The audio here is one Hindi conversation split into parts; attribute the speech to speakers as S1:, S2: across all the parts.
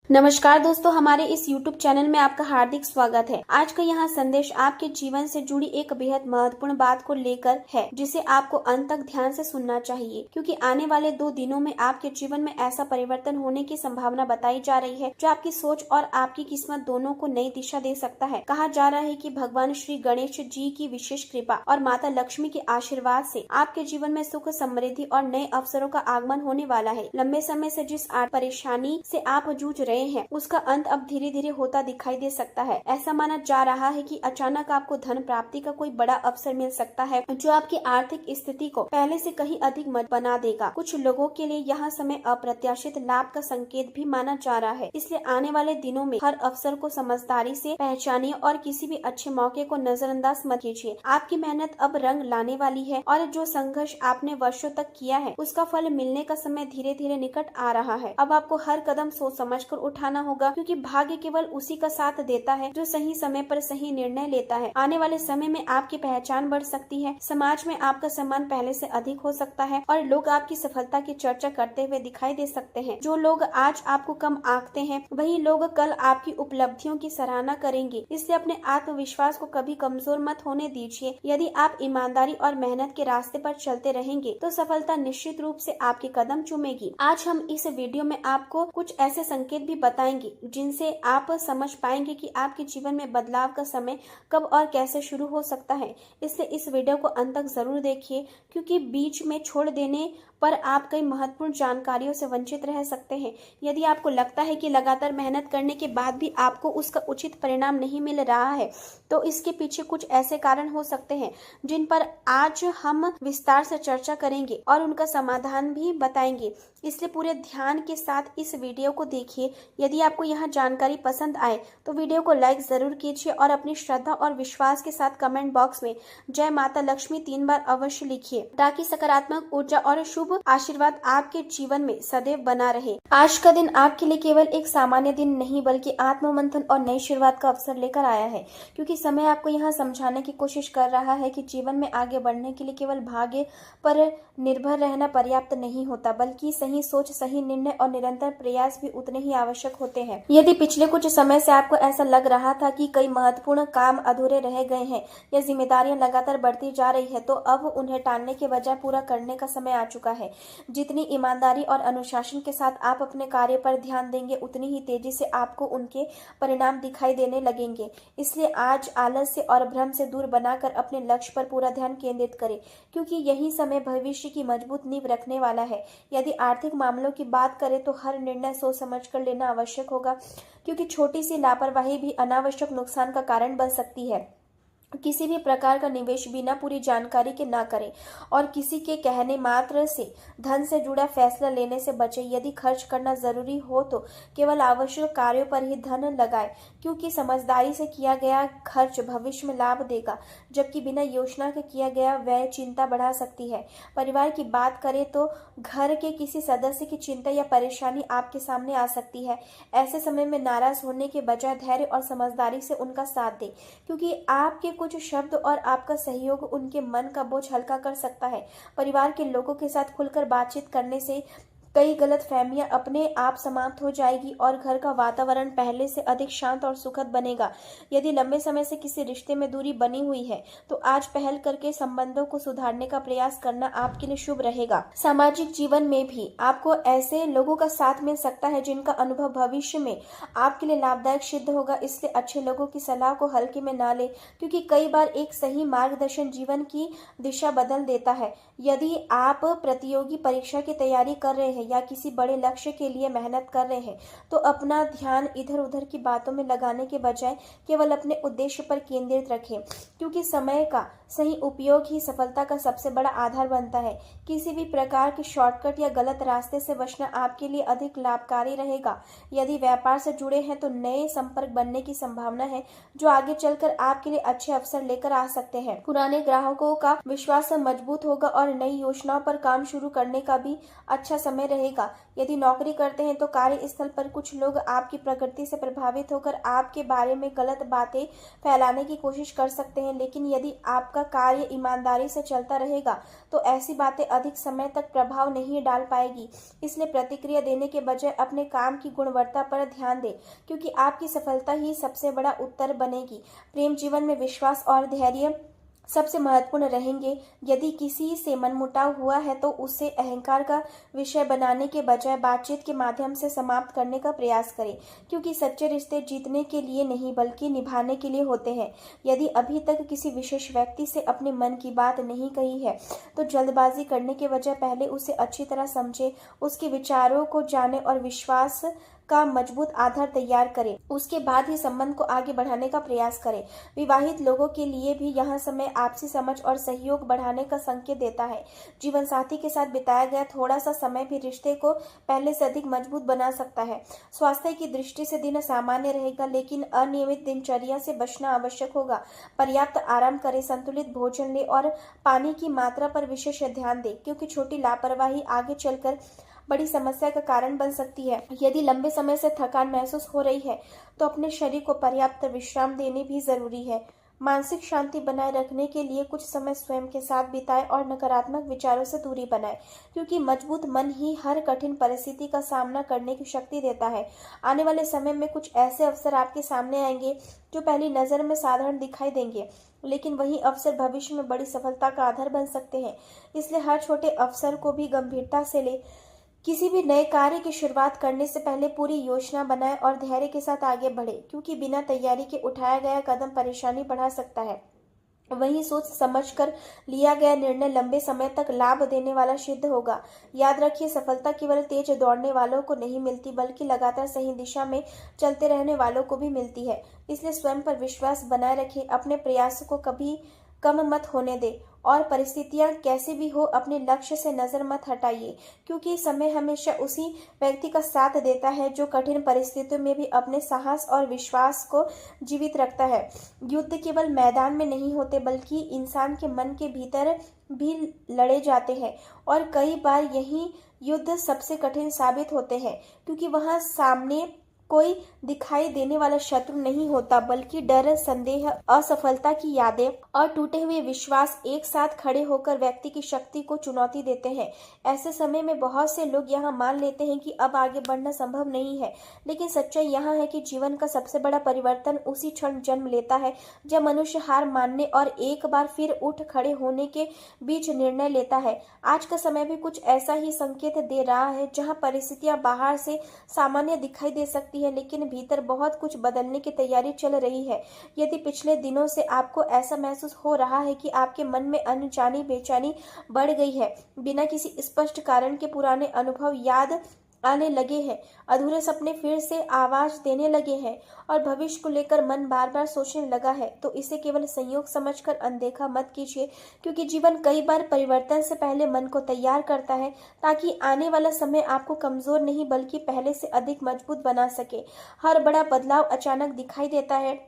S1: नमस्कार दोस्तों, हमारे इस YouTube चैनल में आपका हार्दिक स्वागत है। आज का यहाँ संदेश आपके जीवन से जुड़ी एक बेहद महत्वपूर्ण बात को लेकर है, जिसे आपको अंत तक ध्यान से सुनना चाहिए, क्योंकि आने वाले 2 दिनों में आपके जीवन में ऐसा परिवर्तन होने की संभावना बताई जा रही है जो आपकी सोच और आपकी किस्मत दोनों को नई दिशा दे सकता है। कहा जा रहा है कि भगवान श्री गणेश जी की विशेष कृपा और माता लक्ष्मी के आशीर्वाद से आपके जीवन में सुख, समृद्धि और नए अवसरों का आगमन होने वाला है। लंबे समय से जिस परेशानी से आप जूझ रहे हैं, उसका अंत अब धीरे धीरे होता दिखाई दे सकता है। ऐसा माना जा रहा है कि अचानक आपको धन प्राप्ति का कोई बड़ा अवसर मिल सकता है, जो आपकी आर्थिक स्थिति को पहले से कहीं अधिक मजबूत बना देगा। कुछ लोगों के लिए यह समय अप्रत्याशित लाभ का संकेत भी माना जा रहा है, इसलिए आने वाले दिनों में हर अवसर को समझदारी से पहचानिए और किसी भी अच्छे मौके को नजरअंदाज मत कीजिए। आपकी मेहनत अब रंग लाने वाली है और जो संघर्ष आपने वर्षों तक किया है, उसका फल मिलने का समय धीरे धीरे निकट आ रहा है। अब आपको हर कदम सोच समझकर उठाना होगा, क्योंकि भाग्य केवल उसी का साथ देता है जो सही समय पर सही निर्णय लेता है। आने वाले समय में आपकी पहचान बढ़ सकती है, समाज में आपका सम्मान पहले से अधिक हो सकता है और लोग आपकी सफलता की चर्चा करते हुए दिखाई दे सकते हैं। जो लोग आज आपको कम आंकते हैं, वही लोग कल आपकी उपलब्धियों की सराहना करेंगे। इसलिए अपने आत्मविश्वास को कभी कमजोर मत होने दीजिए। यदि आप ईमानदारी और मेहनत के रास्ते पर चलते रहेंगे, तो सफलता निश्चित रूप से आपके कदम चूमेगी। आज हम इस वीडियो में आपको कुछ ऐसे संकेत भी बताएंगे जिनसे आप समझ पाएंगे कि आपके जीवन में बदलाव का समय कब और कैसे शुरू हो सकता है। इसलिए इस वीडियो को अंत तक जरूर देखिए, क्योंकि बीच में छोड़ देने पर आप कई महत्वपूर्ण जानकारियों से वंचित रह सकते हैं। यदि आपको लगता है कि लगातार मेहनत करने के बाद भी आपको उसका उचित परिणाम नहीं मिल रहा है, तो इसके पीछे कुछ ऐसे कारण हो सकते हैं जिन पर आज हम विस्तार से चर्चा करेंगे और उनका समाधान भी बताएंगे। इसलिए पूरे ध्यान के साथ इस वीडियो को देखिए। यदि आपको यह जानकारी पसंद आए तो वीडियो को लाइक जरूर कीजिए और अपनी श्रद्धा और विश्वास के साथ कमेंट बॉक्स में जय माता लक्ष्मी 3 बार अवश्य लिखिए, ताकि सकारात्मक ऊर्जा और शुभ आशीर्वाद आपके जीवन में सदैव बना रहे। आज का दिन आपके लिए केवल एक सामान्य दिन नहीं, बल्कि आत्ममंथन और नई शुरुआत का अवसर लेकर आया है, क्योंकि समय आपको यह समझाने की कोशिश कर रहा है कि जीवन में आगे बढ़ने के लिए केवल भाग्य पर निर्भर रहना पर्याप्त नहीं होता, बल्कि सही सोच, सही निर्णय और निरंतर प्रयास भी उतने ही आवश्यक होते हैं। यदि पिछले कुछ समय से आपको ऐसा लग रहा था कि कई महत्वपूर्ण काम अधूरे रह गए हैं या जिम्मेदारियां लगातार बढ़ती जा रही है, तो अब उन्हें टालने के बजाय पूरा करने का समय आ चुका है। जितनी ईमानदारी और अनुशासन के साथ आप अपने कार्य पर ध्यान देंगे, उतनी ही तेजी से आपको उनके परिणाम दिखाई देने लगेंगे। इसलिए आज आलस्य और भ्रम से दूर बनाकर अपने लक्ष्य पर पूरा ध्यान केंद्रित करें, क्योंकि यही समय भविष्य की मजबूत नींव रखने वाला है। यदि आर्थिक मामलों की बात करें तो हर निर्णय सोच समझ कर लेना आवश्यक होगा, क्योंकि छोटी सी लापरवाही भी अनावश्यक नुकसान का कारण बन सकती है। किसी भी प्रकार का निवेश बिना पूरी जानकारी के ना करें और किसी के कहने मात्र से धन से जुड़ा फैसला लेने से बचें। यदि खर्च करना जरूरी हो तो केवल आवश्यक कार्यों पर ही धन लगाएं, क्योंकि समझदारी से किया गया खर्च भविष्य में लाभ देगा, जबकि बिना योजना के किया गया व्यय चिंता बढ़ा सकती है। परिवार की बात करें तो घर के किसी सदस्य की चिंता या परेशानी आपके सामने आ सकती है। ऐसे समय में नाराज होने के बजाय धैर्य और समझदारी से उनका साथ दें, क्योंकि आपके कुछ शब्द और आपका सहयोग उनके मन का बोझ हल्का कर सकता है। परिवार के लोगों के साथ खुलकर बातचीत करने से कई गलतफहमियां अपने आप समाप्त हो जाएगी और घर का वातावरण पहले से अधिक शांत और सुखद बनेगा। यदि लंबे समय से किसी रिश्ते में दूरी बनी हुई है, तो आज पहल करके संबंधों को सुधारने का प्रयास करना आपके लिए शुभ रहेगा। सामाजिक जीवन में भी आपको ऐसे लोगों का साथ मिल सकता है जिनका अनुभव भविष्य में आपके लिए लाभदायक सिद्ध होगा। इसलिए अच्छे लोगों की सलाह को हल्के में ना ले, क्योंकि कई बार एक सही मार्गदर्शन जीवन की दिशा बदल देता है। यदि आप प्रतियोगी परीक्षा की तैयारी कर रहे हैं या किसी बड़े लक्ष्य के लिए मेहनत कर रहे हैं, तो अपना ध्यान इधर उधर की बातों में लगाने के बजाय केवल अपने उद्देश्य पर केंद्रित रखें, क्योंकि समय का सही उपयोग ही सफलता का सबसे बड़ा आधार बनता है। किसी भी प्रकार के शॉर्टकट या गलत रास्ते से बचना आपके लिए अधिक लाभकारी रहेगा। यदि व्यापार से जुड़े हैं तो नए संपर्क बनने की संभावना है, जो आगे चलकर आपके लिए अच्छे अवसर लेकर आ सकते हैं। पुराने ग्राहकों का विश्वास मजबूत होगा और नई योजनाओं पर काम शुरू करने का भी अच्छा समय रहेगा। यदि नौकरी करते हैं तो कार्यस्थल पर कुछ लोग आपकी प्रकृति से प्रभावित होकर आपके बारे में गलत बातें फैलाने की कोशिश कर सकते हैं, लेकिन यदि आपका कार्य ईमानदारी से चलता रहेगा तो ऐसी बातें अधिक समय तक प्रभाव नहीं डाल पाएगी। इसलिए प्रतिक्रिया देने के बजाय अपने काम की गुणवत्ता पर ध्यान दें, क्योंकि आपकी सफलता ही सबसे बड़ा उत्तर बनेगी। प्रेम जीवन में विश्वास और धैर्य सबसे महत्वपूर्ण रहेंगे। यदि किसी से मनमुटाव हुआ है तो उसे अहंकार का विषय बनाने के बजाय बातचीत के माध्यम से समाप्त करने का प्रयास करें, क्योंकि सच्चे रिश्ते जीतने के लिए नहीं बल्कि निभाने के लिए होते हैं। यदि अभी तक किसी विशेष व्यक्ति से अपने मन की बात नहीं कही है तो जल्दबाजी करने के बजाय पहले उसे अच्छी तरह समझें, उसके विचारों को जानें और विश्वास का मजबूत आधार तैयार करें। उसके बाद ही संबंध को आगे बढ़ाने का प्रयास करें। विवाहित लोगों के लिए भी यह समय आपसी समझ और सहयोग बढ़ाने का संकेत देता है। जीवन साथी के साथ बिताया गया थोड़ा सा समय भी रिश्ते को पहले से अधिक मजबूत बना सकता है। स्वास्थ्य की दृष्टि से दिन सामान्य रहेगा, लेकिन अनियमित दिनचर्या से बचना आवश्यक होगा। पर्याप्त आराम करें, संतुलित भोजन लें और पानी की मात्रा पर विशेष ध्यान दें, क्योंकि छोटी लापरवाही आगे चलकर बड़ी समस्या का कारण बन सकती है। यदि लंबे समय से थकान महसूस हो रही है तो अपने शरीर को पर्याप्त विश्राम देने भी जरूरी है। मानसिक शांति बनाए रखने के लिए कुछ समय स्वयं के साथ बिताएं और नकारात्मक विचारों से दूरी बनाएं, क्योंकि मजबूत मन ही हर कठिन परिस्थिति का सामना करने की शक्ति देता है। आने वाले समय में कुछ ऐसे अवसर आपके सामने आएंगे जो पहली नजर में साधारण दिखाई देंगे, लेकिन वही अवसर भविष्य में बड़ी सफलता का आधार बन सकते हैं। इसलिए हर छोटे अवसर को भी गंभीरता से ले। किसी भी नए कार्य की शुरुआत करने से पहले पूरी योजना बनाएं और धैर्य के साथ आगे बढ़े, क्योंकि बिना तैयारी के उठाया गया कदम परेशानी बढ़ा सकता है। वही सोच समझकर लिया गया निर्णय लंबे समय तक लाभ देने वाला सिद्ध होगा। याद रखिए, सफलता केवल तेज दौड़ने वालों को नहीं मिलती, बल्कि लगातार सही दिशा में चलते रहने वालों को भी मिलती है। इसलिए स्वयं पर विश्वास बनाए रखें, अपने प्रयासों को कभी कम मत होने दे और परिस्थितियां कैसे भी हो अपने लक्ष्य से नजर मत हटाइए, क्योंकि समय हमेशा उसी व्यक्ति का साथ देता है जो कठिन परिस्थितियों में भी अपने साहस और विश्वास को जीवित रखता है। युद्ध केवल मैदान में नहीं होते, बल्कि इंसान के मन के भीतर भी लड़े जाते हैं, और कई बार यही युद्ध सबसे कठिन साबित होते हैं, क्योंकि वहां सामने कोई दिखाई देने वाला शत्रु नहीं होता, बल्कि डर, संदेह, असफलता की यादें और टूटे हुए विश्वास एक साथ खड़े होकर व्यक्ति की शक्ति को चुनौती देते हैं। ऐसे समय में बहुत से लोग यहाँ मान लेते हैं कि अब आगे बढ़ना संभव नहीं है, लेकिन सच्चाई यहाँ है कि जीवन का सबसे बड़ा परिवर्तन उसी क्षण जन्म लेता है जब मनुष्य हार मानने और एक बार फिर उठ खड़े होने के बीच निर्णय लेता है। आज का समय भी कुछ ऐसा ही संकेत दे रहा है, जहाँ परिस्थितियां बाहर से सामान्य दिखाई दे सकती है, लेकिन भीतर बहुत कुछ बदलने की तैयारी चल रही है। यदि पिछले दिनों से आपको ऐसा महसूस हो रहा है कि आपके मन में अनजानी बेचैनी बढ़ गई है, बिना किसी स्पष्ट कारण के पुराने अनुभव याद आने लगे हैं, अधूरे सपने फिर से आवाज देने लगे हैं और भविष्य को लेकर मन बार बार सोचने लगा है, तो इसे केवल संयोग समझकर अनदेखा मत कीजिए, क्योंकि जीवन कई बार परिवर्तन से पहले मन को तैयार करता है, ताकि आने वाला समय आपको कमजोर नहीं बल्कि पहले से अधिक मजबूत बना सके। हर बड़ा बदलाव अचानक दिखाई देता है,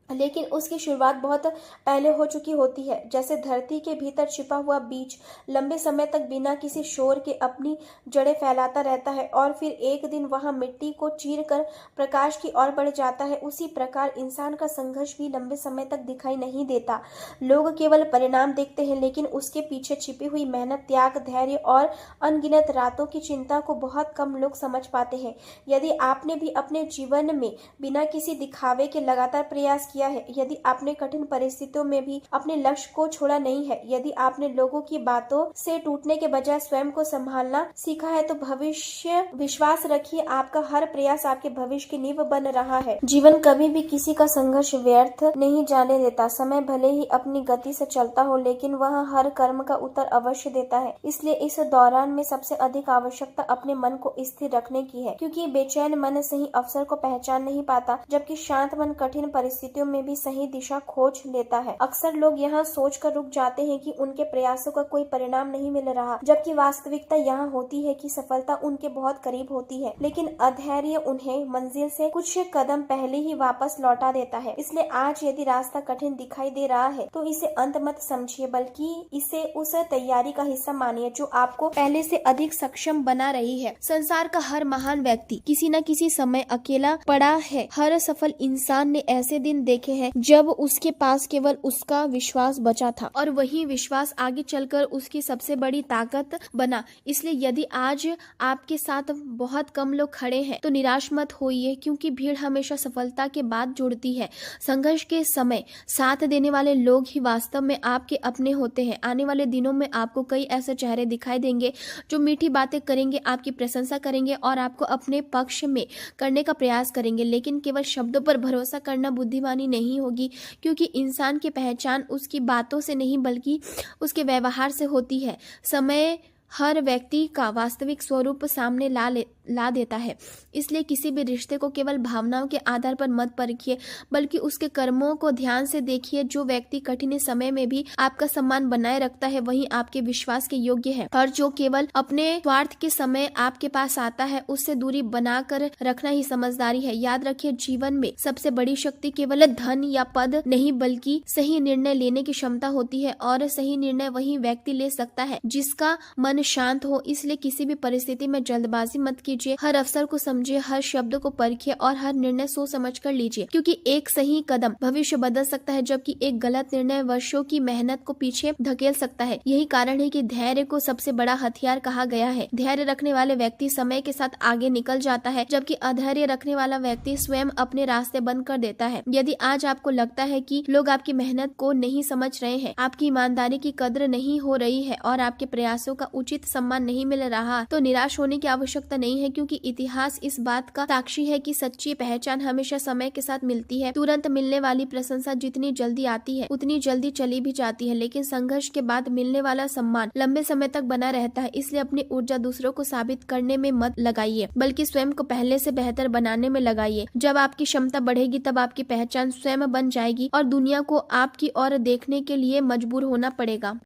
S1: लेकिन उसकी शुरुआत बहुत पहले हो चुकी होती है। जैसे धरती के भीतर छिपा हुआ बीज लंबे समय तक बिना किसी शोर के अपनी जड़ें फैलाता रहता है और फिर एक दिन वहां मिट्टी को चीरकर प्रकाश की ओर बढ़ जाता है, उसी प्रकार इंसान का संघर्ष भी लंबे समय तक दिखाई नहीं देता। लोग केवल परिणाम देखते हैं, लेकिन उसके पीछे छिपी हुई मेहनत, त्याग, धैर्य और अनगिनत रातों की चिंता को बहुत कम लोग समझ पाते हैं। यदि आपने भी अपने जीवन में बिना किसी दिखावे के लगातार प्रयास किया है, यदि आपने कठिन परिस्थितियों में भी अपने लक्ष्य को छोड़ा नहीं है, यदि आपने लोगों की बातों से टूटने के बजाय स्वयं को संभालना सीखा है, तो भविष्य विश्वास रखिए, आपका हर प्रयास आपके भविष्य की नींव बन रहा है। जीवन कभी भी किसी का संघर्ष व्यर्थ नहीं जाने देता। समय भले ही अपनी गति से चलता हो, लेकिन वह हर कर्म का उत्तर अवश्य देता है। इसलिए इस दौरान में सबसे अधिक आवश्यकता अपने मन को स्थिर रखने की है, क्योंकि बेचैन मन सही अवसर को पहचान नहीं पाता, जबकि शांत मन कठिन परिस्थितियों परिस्थितियों में भी सही दिशा खोज लेता है। अक्सर लोग यहाँ सोचकर रुक जाते हैं कि उनके प्रयासों का कोई परिणाम नहीं मिल रहा, जबकि वास्तविकता यहाँ होती है कि सफलता उनके बहुत करीब होती है, लेकिन अधैर्य उन्हें मंजिल से कुछ कदम पहले ही वापस लौटा देता है। इसलिए आज यदि रास्ता कठिन दिखाई दे रहा है तो इसे अंत मत समझिए, बल्कि इसे उस तैयारी का हिस्सा मानिए जो आपको पहले से अधिक सक्षम बना रही है। संसार का हर महान व्यक्ति किसी न किसी समय अकेला पड़ा है। हर सफल इंसान ने ऐसे दिन देखे हैं जब उसके पास केवल उसका विश्वास बचा था और वही विश्वास आगे चलकर उसकी सबसे बड़ी ताकत बना। इसलिए यदि आज आपके साथ बहुत कम लोग खड़े हैं तो निराश मत होइए, क्योंकि भीड़ हमेशा सफलता के बाद जुड़ती है। संघर्ष के समय साथ देने वाले लोग ही वास्तव में आपके अपने होते हैं। आने वाले दिनों में आपको कई ऐसे चेहरे दिखाई देंगे जो मीठी बातें करेंगे, आपकी प्रशंसा करेंगे और आपको अपने पक्ष में करने का प्रयास करेंगे, लेकिन केवल शब्दों पर भरोसा करना बुद्धिमानी नहीं होगी, क्योंकि इंसान की पहचान उसकी बातों से नहीं बल्कि उसके व्यवहार से होती है। समय हर व्यक्ति का वास्तविक स्वरूप सामने ला देता है। इसलिए किसी भी रिश्ते को केवल भावनाओं के आधार पर मत परखिए, बल्कि उसके कर्मों को ध्यान से देखिए। जो व्यक्ति कठिन समय में भी आपका सम्मान बनाए रखता है वही आपके विश्वास के योग्य है, और जो केवल अपने स्वार्थ के समय आपके पास आता है उससे दूरी बनाकर रखना ही समझदारी है। याद रखिए, जीवन में सबसे बड़ी शक्ति केवल धन या पद नहीं बल्कि सही निर्णय लेने की क्षमता होती है, और सही निर्णय वही व्यक्ति ले सकता है जिसका मन शांत हो। इसलिए किसी भी परिस्थिति में जल्दबाजी मत कीजिए, हर अवसर को समझिए, हर शब्द को परखिए और हर निर्णय सोच समझ कर लीजिए, क्योंकि एक सही कदम भविष्य बदल सकता है, जबकि एक गलत निर्णय वर्षों की मेहनत को पीछे धकेल सकता है। यही कारण है कि धैर्य को सबसे बड़ा हथियार कहा गया है। धैर्य रखने वाले व्यक्ति समय के साथ आगे निकल जाता है, जबकि अधैर्य रखने वाला व्यक्ति स्वयं अपने रास्ते बंद कर देता है। यदि आज आपको लगता है कि लोग आपकी मेहनत को नहीं समझ रहे हैं, आपकी ईमानदारी की कद्र नहीं हो रही है और आपके प्रयासों का उचित सम्मान नहीं मिल रहा, तो निराश होने की आवश्यकता नहीं है, क्योंकि इतिहास इस बात का साक्षी है कि सच्ची पहचान हमेशा समय के साथ मिलती है। तुरंत मिलने वाली प्रशंसा जितनी जल्दी आती है उतनी जल्दी चली भी जाती है, लेकिन संघर्ष के बाद मिलने वाला सम्मान लंबे समय तक बना रहता है। इसलिए अपनी ऊर्जा दूसरों को साबित करने में मत लगाइए, बल्कि स्वयं को पहले से बेहतर बनाने में लगाइए। जब आपकी क्षमता बढ़ेगी तब आपकी पहचान स्वयं बन जाएगी और दुनिया को आपकी ओर देखने के लिए मजबूर होना पड़ेगा।